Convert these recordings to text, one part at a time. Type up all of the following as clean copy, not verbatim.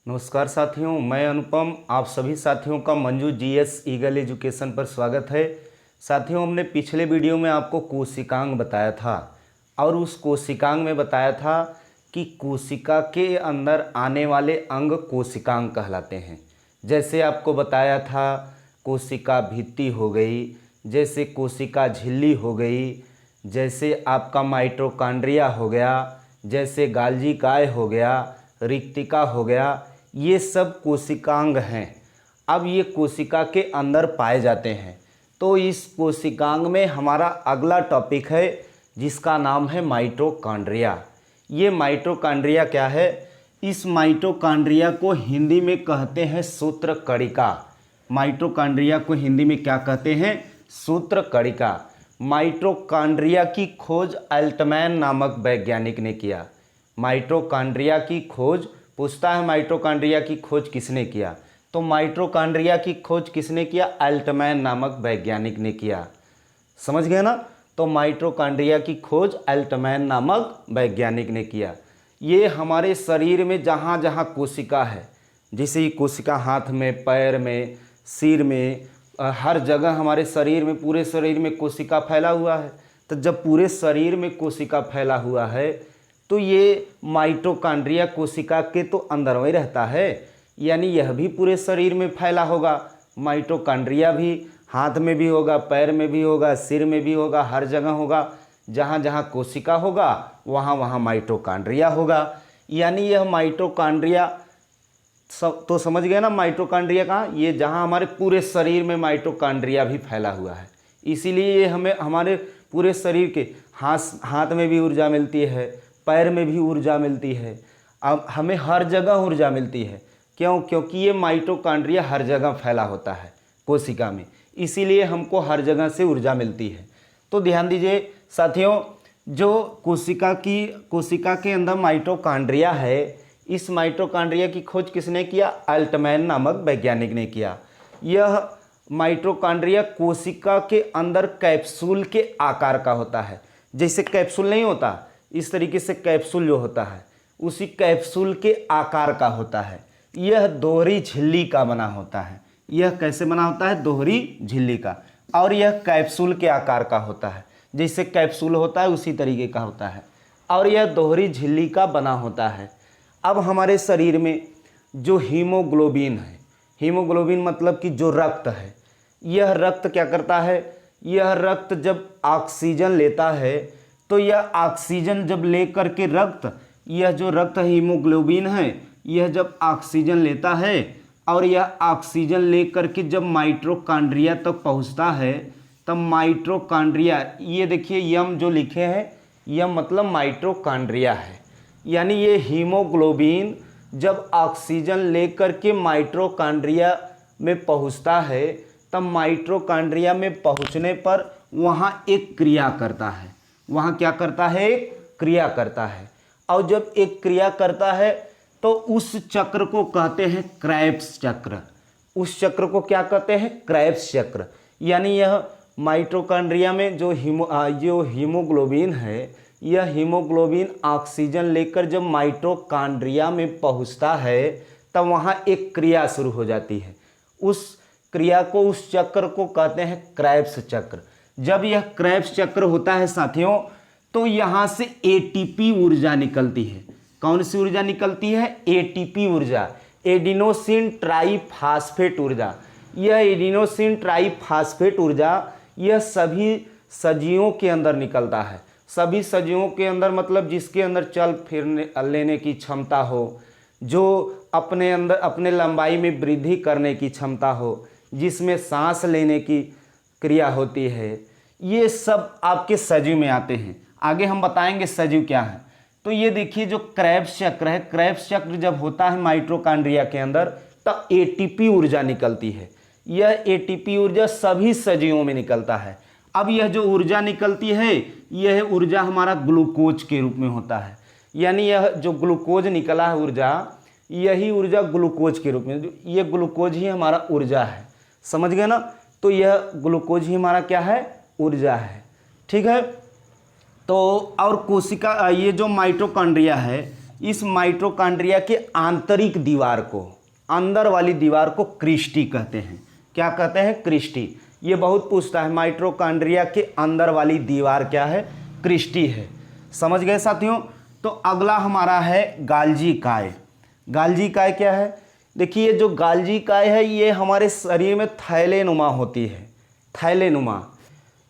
नमस्कार साथियों, मैं अनुपम आप सभी साथियों का मंजू जीएस ईगल एजुकेशन पर स्वागत है। साथियों, हमने पिछले वीडियो में आपको कोशिकांग बताया था और उस कोशिकांग में बताया था कि कोशिका के अंदर आने वाले अंग कोशिकांग कहलाते हैं। जैसे आपको बताया था कोशिका भित्ति हो गई, जैसे कोशिका झिल्ली हो गई, जैसे आपका माइटोकॉन्ड्रिया हो गया, जैसे गाल्जी काय हो गया, रिक्तिका हो गया, ये सब कोशिकांग हैं। अब ये कोशिका के अंदर पाए जाते हैं। तो इस कोशिकांग में हमारा अगला टॉपिक है जिसका नाम है माइटोकॉन्ड्रिया। ये माइटोकॉन्ड्रिया क्या है? इस माइटोकॉन्ड्रिया को हिंदी में कहते हैं सूत्रकणिका। माइटोकॉन्ड्रिया को हिंदी में क्या कहते हैं? सूत्रकणिका। माइटोकॉन्ड्रिया की खोज अल्टमैन नामक वैज्ञानिक ने किया। माइटोकॉन्ड्रिया की खोज पूछता है, माइटोकॉन्ड्रिया की खोज किसने किया? तो माइटोकॉन्ड्रिया की खोज किसने किया? अल्टमैन नामक वैज्ञानिक ने किया। समझ गए ना? तो माइटोकॉन्ड्रिया की खोज अल्टमैन नामक वैज्ञानिक ने किया। ये हमारे शरीर में जहाँ जहाँ कोशिका है, जैसे ही कोशिका हाथ में, पैर में, सिर में, हर जगह हमारे शरीर में, पूरे शरीर में कोशिका फैला हुआ है। तो जब पूरे शरीर में कोशिका फैला हुआ है तो ये माइटोकॉन्ड्रिया कोशिका के तो अंदर में रहता है, यानी यह भी पूरे शरीर में फैला होगा। माइटोकॉन्ड्रिया भी हाथ में भी होगा, पैर में भी होगा, सिर में भी होगा, हर जगह होगा। जहाँ जहाँ कोशिका होगा वहाँ वहाँ माइटोकॉन्ड्रिया होगा। यानी यह माइटोकॉन्ड्रिया तो समझ गए ना? माइटोकॉन्ड्रिया कहाँ? ये जहाँ हमारे पूरे शरीर में माइटोकॉन्ड्रिया भी फैला हुआ है। इसीलिए ये हमें हमारे पूरे शरीर के हाथ में भी ऊर्जा मिलती है, पैर में भी ऊर्जा मिलती है, अब हमें हर जगह ऊर्जा मिलती है। क्यों? क्योंकि ये माइटोकॉन्ड्रिया हर जगह फैला होता है कोशिका में, इसीलिए हमको हर जगह से ऊर्जा मिलती है। तो ध्यान दीजिए साथियों, जो कोशिका के अंदर माइटोकॉन्ड्रिया है, इस माइटोकॉन्ड्रिया की खोज किसने किया? अल्टमैन नामक वैज्ञानिक ने किया। यह माइटोकॉन्ड्रिया कोशिका के अंदर कैप्सूल के आकार का होता है। जैसे कैप्सूल नहीं होता, इस तरीके से कैप्सूल जो होता है उसी कैप्सूल के आकार का होता है। यह दोहरी झिल्ली का बना होता है। यह कैसे बना होता है? दोहरी झिल्ली का। और यह कैप्सूल के आकार का होता है, जैसे कैप्सूल होता है उसी तरीके का होता है, और यह दोहरी झिल्ली का बना होता है। अब हमारे शरीर में जो हीमोग्लोबिन है, हीमोग्लोबिन मतलब कि जो रक्त है, यह रक्त क्या करता है? यह रक्त जब ऑक्सीजन लेता है तो यह ऑक्सीजन जब लेकर के यह जो रक्त हीमोग्लोबिन है, यह जब ऑक्सीजन लेता है और यह ऑक्सीजन लेकर के जब माइटोकॉन्ड्रिया तक पहुंचता है, तब माइटोकॉन्ड्रिया, ये देखिए यम जो लिखे हैं, यम मतलब माइटोकॉन्ड्रिया है। यानी ये हीमोग्लोबिन जब ऑक्सीजन लेकर के माइटोकॉन्ड्रिया में पहुंचता है, तब माइटोकॉन्ड्रिया में पहुंचने पर वहाँ एक क्रिया करता है। वहाँ क्या करता है? एक क्रिया करता है। और जब एक क्रिया करता है तो उस चक्र को कहते हैं क्रेब्स चक्र। उस चक्र को क्या कहते हैं? क्रेब्स चक्र। यानी यह माइटोकॉन्ड्रिया में जो हीमोग्लोबिन है, यह हीमोग्लोबिन ऑक्सीजन लेकर जब माइटोकॉन्ड्रिया में पहुंचता है तब वहाँ एक क्रिया शुरू हो जाती है। उस क्रिया को, उस चक्र को कहते हैं क्रेब्स चक्र। जब यह क्रेब्स चक्र होता है साथियों, तो यहाँ से एटीपी ऊर्जा निकलती है। कौन सी ऊर्जा निकलती है? एटीपी ऊर्जा, एडिनोसिन ट्राइफॉस्फेट ऊर्जा। यह एडिनोसिन ट्राइफॉस्फेट ऊर्जा यह सभी सजीवों के अंदर निकलता है। सभी सजीवों के अंदर मतलब जिसके अंदर चल फिरने लेने की क्षमता हो, जो अपने अंदर अपने लंबाई में वृद्धि करने की क्षमता हो, जिसमें सांस लेने की क्रिया होती है, ये सब आपके सजीव में आते हैं। आगे हम बताएंगे सजीव क्या है। तो ये देखिए जो क्रेब्स चक्र है, क्रेब्स चक्र जब होता है माइटोकॉन्ड्रिया के अंदर, तब एटीपी ऊर्जा निकलती है। यह एटीपी ऊर्जा सभी सजीवों में निकलता है। अब यह जो ऊर्जा निकलती है, यह ऊर्जा हमारा ग्लूकोज के रूप में होता है। यानी यह जो ग्लूकोज निकला है ऊर्जा, यही ऊर्जा ग्लूकोज के रूप में, ये ग्लूकोज ही हमारा ऊर्जा है। समझ गए ना? तो यह ग्लूकोज ही हमारा क्या है? ऊर्जा है। ठीक है। तो और कोशिका, ये जो माइटोकॉन्ड्रिया है, इस माइटोकॉन्ड्रिया के आंतरिक दीवार को, अंदर वाली दीवार को क्रिस्टी कहते हैं। क्या कहते हैं? क्रिस्टी। ये बहुत पूछता है, माइटोकॉन्ड्रिया के अंदर वाली दीवार क्या है? क्रिस्टी है। समझ गए साथियों? तो अगला हमारा है गाल्जी काय। गाल्जी काय क्या है? देखिए जो गाल्जी काय है ये हमारे शरीर में थैलेनुमा होती है। थैलेनुमा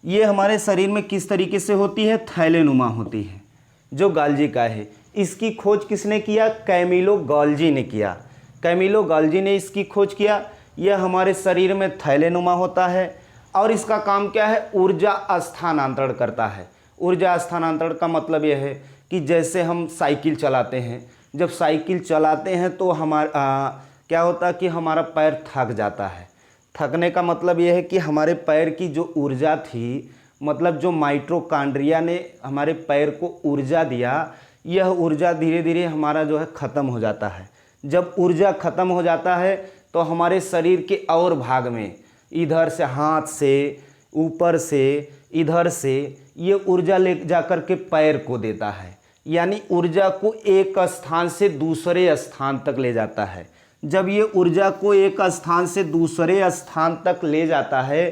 ये हमारे शरीर में किस तरीके से होती है? थैलेनुमा होती है जो गाल्जी काय है। इसकी खोज किसने किया? कैमिलो गॉल्जी ने किया। कैमिलो गॉल्जी ने इसकी खोज किया। यह हमारे शरीर में थैलेनुमा होता है और इसका काम क्या है? ऊर्जा स्थानांतरण करता है। ऊर्जा स्थानांतरण का मतलब यह है कि जैसे हम साइकिल चलाते हैं, जब साइकिल चलाते हैं तो क्या होता है कि हमारा पैर थक जाता है। थकने का मतलब यह है कि हमारे पैर की जो ऊर्जा थी, मतलब जो माइटोकॉन्ड्रिया ने हमारे पैर को ऊर्जा दिया, यह ऊर्जा धीरे धीरे हमारा जो है ख़त्म हो जाता है। जब ऊर्जा ख़त्म हो जाता है तो हमारे शरीर के और भाग में, इधर से हाथ से, ऊपर से, इधर से ये ऊर्जा ले जाकर के पैर को देता है। यानी ऊर्जा को एक स्थान से दूसरे स्थान तक ले जाता है। जब ये ऊर्जा को एक स्थान से दूसरे स्थान तक ले जाता है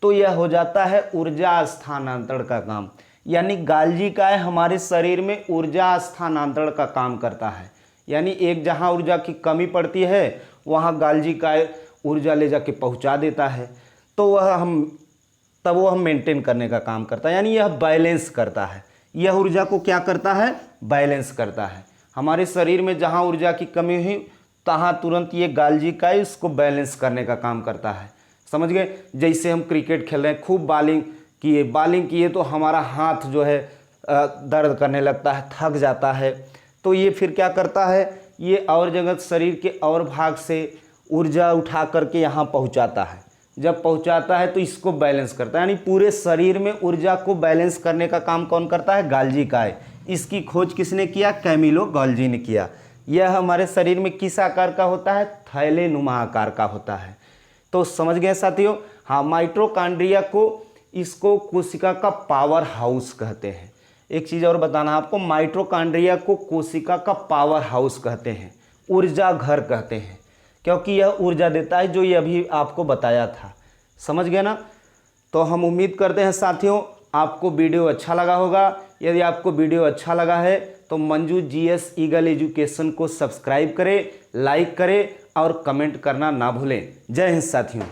तो यह हो जाता है ऊर्जा स्थानांतरण का काम। यानी गाल्जी काय हमारे शरीर में ऊर्जा स्थानांतरण का काम करता है। यानी एक जहाँ ऊर्जा की कमी पड़ती है वहाँ गाल्जी काय ऊर्जा ले जाके पहुँचा देता है, तो वो हम मेंटेन करने का काम करता है। यानी यह बैलेंस करता है। यह ऊर्जा को क्या करता है? बैलेंस करता है। हमारे शरीर में जहाँ ऊर्जा की कमी हुई तहाँ तुरंत ये गाल्जी काय इसको बैलेंस करने का काम करता है। समझ गए? जैसे हम क्रिकेट खेल रहे हैं, खूब बॉलिंग किए तो हमारा हाथ जो है दर्द करने लगता है, थक जाता है, तो ये फिर क्या करता है? ये और जगह शरीर के और भाग से ऊर्जा उठा करके यहाँ पहुँचाता है। जब पहुँचाता है तो इसको बैलेंस करता है। यानी पूरे शरीर में ऊर्जा को बैलेंस करने का काम कौन करता है? गाल्जी काय। इसकी खोज किसने किया? कैमिलो गॉल्जी ने किया। यह हमारे शरीर में किस आकार का होता है? थैलेनुमा आकार का होता है। तो समझ गए साथियों? हाँ, माइटोकॉन्ड्रिया को, इसको कोशिका का पावर हाउस कहते हैं। एक चीज़ और बताना आपको, माइटोकॉन्ड्रिया को कोशिका का पावर हाउस कहते हैं, ऊर्जा घर कहते हैं, क्योंकि यह ऊर्जा देता है जो ये अभी आपको बताया था। समझ गए ना? तो हम उम्मीद करते हैं साथियों आपको वीडियो अच्छा लगा होगा। यदि आपको वीडियो अच्छा लगा है तो मंजू जीएस ईगल एजुकेशन को सब्सक्राइब करें, लाइक करें और कमेंट करना ना भूलें। जय हिंद साथियों।